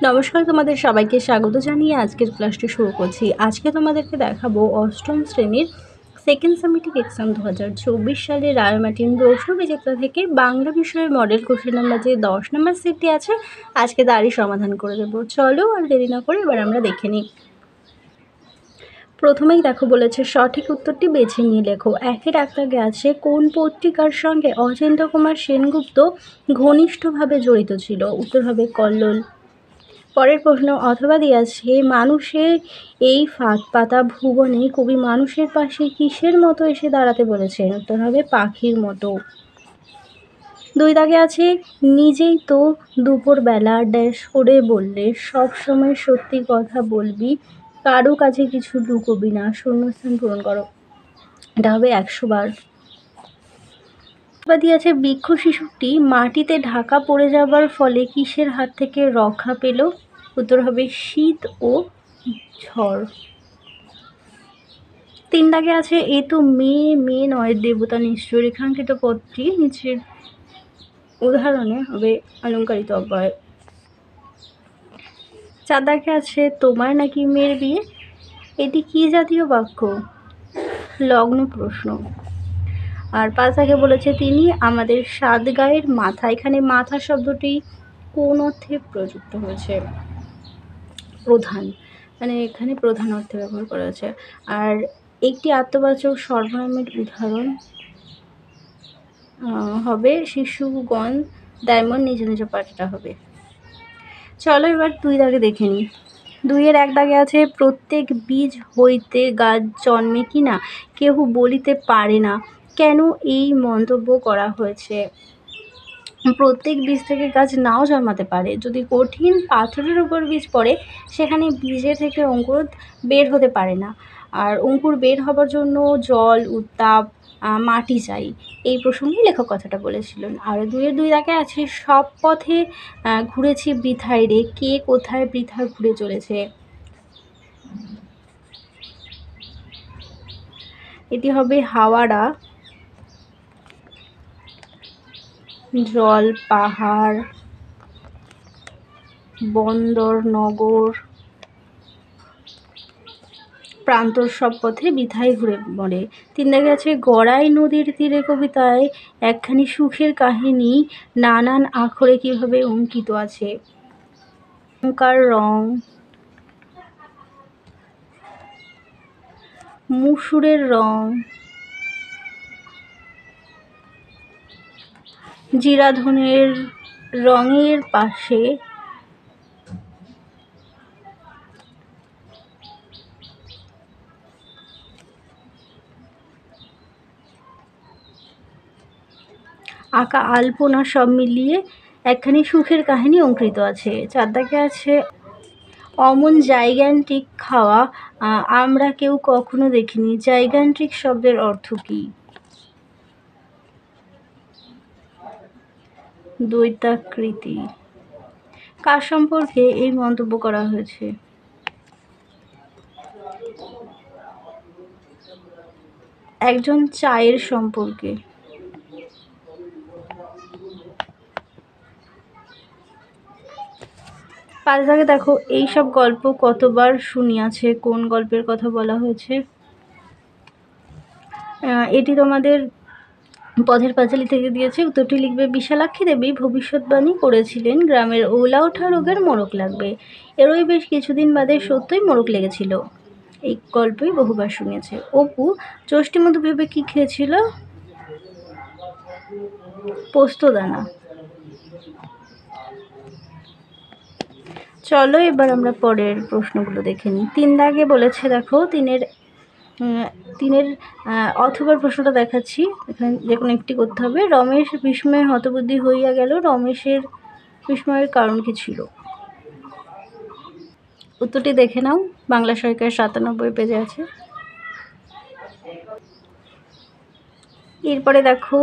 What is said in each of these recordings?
নমস্কার, তোমাদের সবাইকে স্বাগত জানিয়ে আজকের ক্লাসটি শুরু করছি। আজকে তোমাদেরকে দেখাবো অষ্টম শ্রেণীর সেকেন্ড সামেটিক এক্সাম 2024 সালে রায়মার্টিন প্রশ্ন বিচিত্র থেকে বাংলা বিষয়ের মডেল কোশ্চেন নাম্বার যে 10 নম্বর সেটটি আছে, আজকে তারই সমাধান করে দেবো। চলো আর দেরি না করে এবার আমরা দেখে নিই। প্রথমেই দেখো বলেছে সঠিক উত্তরটি বেছে নিয়ে লেখো। একের দাগে আছে কোন পত্রিকার সঙ্গে অচিন্ত্য কুমার সেনগুপ্ত ঘনিষ্ঠভাবে জড়িত ছিল? উত্তর হবে কল্লোল। পরের প্রশ্ন অথবা দিয়েছে মানুষের এই ফাঁক পাতা ভুবনে কবি মানুষের পাশে কিসের মতো এসে দাঁড়াতে বলেছেন? উত্তর হবে পাখির মতো। 2 দাগে আছে নিজেই তো দুপুরবেলা ড্যাশ করে বললে সব সময় সত্যি কথা বলবি, কারো কাছে কিছু লুকোবি না, শূন্যস্থান পূরণ করো। এটা হবে 100 বার। আছে বৃক্ষ শিশুটি মাটিতে ঢাকা পড়ে যাবার ফলে কিসের হাত থেকে রক্ষা পেল? উত্তর হবে শীত ও ঝড়। 3 দাগে আছে এ তো মেয়ে নয় দেবতা নিশ্চয়। রেখাঙ্কিত পদটি নিচের উদাহরণে হবে অলংকারিত অব্যয়। 4 দাগে আছে তোমার নাকি মেয়ের বিয়ে, এটি কি জাতীয় বাক্য? লগ্ন প্রশ্ন। আর 5 দাগে বলেছে তিনি আমাদের 7 গায়ের মাথা। এখানে মাথা শব্দটি কোন অর্থে প্রযুক্ত হয়েছে? প্রধান, মানে এখানে প্রধান অর্থে ব্যবহার করা হয়েছে। আর একটি আত্মবাচক সর্বনামের উদাহরণ হবে শিশুগণ ডায়মন্ড নিজ নিজ পাঠটা হবে। চলো এবার 2 দাগে দেখে নিই। 2-এর 1 দাগে আছে প্রত্যেক বীজ হইতে গাছ জন্মে কিনা কেহ বলিতে পারে না, কেন এই মন্তব্য করা হয়েছে? প্রত্যেক বীজ থেকে গাছ নাও জন্মাতে পারে। যদি কঠিন পাথরের উপর বীজ পড়ে সেখানে বীজের থেকে অঙ্কুর বের হতে পারে না, আর অঙ্কুর বের হবার জন্য জল, উত্তাপ, মাটি চাই। এই প্রসঙ্গে লেখক কথাটা বলেছিলেন। আর 2-এর 2 দাগে আছে সব পথে ঘুরেছি বৃথায় রে, কে কোথায় বৃথা ঘুরে চলেছে? এটি হবে হাওড়া, জল, পাহাড়, বন্দর, নগর, প্রান্তর সব পথে বৃথায় ঘুরে মরে। 3 দাগে আছে গড়াই নদীর তীরে কবিতায় একখানি সুখের কাহিনী নানান আখরে কিভাবে অঙ্কিত আছে? লঙ্কার রং, মুসুরের রং, জিরাধনের রঙের পাশে আঁকা আলপনা সব মিলিয়ে একখানি সুখের কাহিনী অঙ্কিত আছে। 4 দাগে আছে অমন জাইগ্যান্টিক খাওয়া আমরা কেউ কখনো দেখিনি। জাইগ্যান্টিক শব্দের অর্থ কী? দৈত্যাকৃতি। কার সম্পর্কে এই মন্তব্য করা হয়েছে? একজন চায়ের সম্পর্কে। 5 দাগে দেখো এইসব গল্প কতবার শুনিয়াছে, কোন গল্পের কথা বলা হয়েছে? এটি তোমাদের পথের পাঁচালী থেকে দিয়েছে। উত্তরটি লিখবে বিশালাক্ষী দেবী ভবিষ্যৎবাণী করেছিলেন গ্রামের ওলা ওঠা রোগের মোড়ক লাগবে, এরই বেশ কিছুদিন বাদে সত্যই মোড়ক লেগেছিল। এই গল্পই বহুবার শুনেছে। অপু ষষ্ঠীমধু ভেবে কি খেয়েছিল? পোস্তদানা। চলো এবার আমরা পরের প্রশ্নগুলো দেখে নিই। 3 দাগে বলেছে দেখো তিনের অথবার প্রশ্নটা দেখাচ্ছি, এখানে যে কোনো একটি করতে হবে। রমেশ বিস্ময়ে হতবুদ্ধি হইয়া গেল, রমেশের বিস্ময়ের কারণ কি ছিল? উত্তরটি দেখে নাও, বাংলা সহায়িকার 97 পেজে আছে। এরপরে দেখো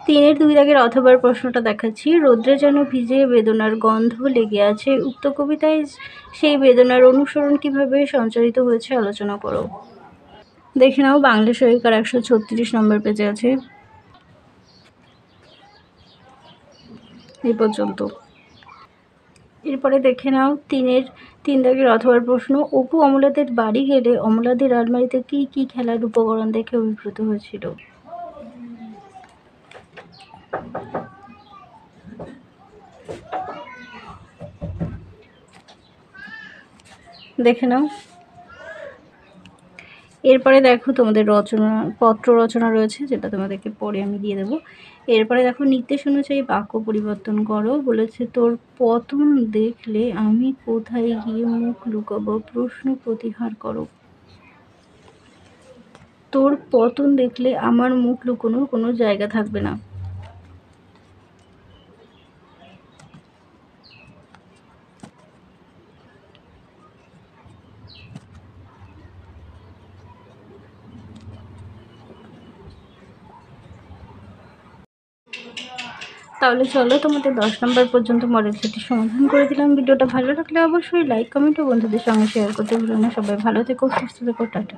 3-এর 2 দাগের অথবার প্রশ্নটা দেখাচ্ছি। রৌদ্রে যেন ভিজে বেদনার গন্ধ লেগে আছে, উক্ত কবিতায় সেই বেদনার অনুসরণ কিভাবে সঞ্চারিত হয়েছে আলোচনা করো। দেখে নাও, বাংলা সহায়িকার 136 নম্বর পেজে আছে। এই পর্যন্ত। এরপরে দেখে নাও 3 দাগের অথবার প্রশ্ন। অপু অমলাদের বাড়ি গেলে অমলাদের আলমারিতে কি কি খেলার উপকরণ দেখে অভিভূত হয়েছিল? দেখে নাও। এরপরে দেখো তোমাদের পত্র রচনা রয়েছে, যেটা তোমাদেরকে পরে আমি দিয়ে দেবো। এরপরে দেখো নির্দেশ অনুযায়ী বাক্য পরিবর্তন করো। বলেছে তোর পতন দেখলে আমি কোথায় গিয়ে মুখ লুকাবো, প্রশ্ন প্রতিহার করো। তোর পতন দেখলে আমার মুখ লুকোনোর কোনো জায়গা থাকবে না। তাহলে চলো তোমাদের 10 নম্বর পর্যন্ত মডেল সেটটির সমাধান করে দিলাম। ভিডিওটা ভালো লাগলে অবশ্যই লাইক, কমেন্ট ও বন্ধুদের সঙ্গে শেয়ার করতে ভুলো না। সবাই ভালো থেকো, সুস্থ থেকো, টাটা।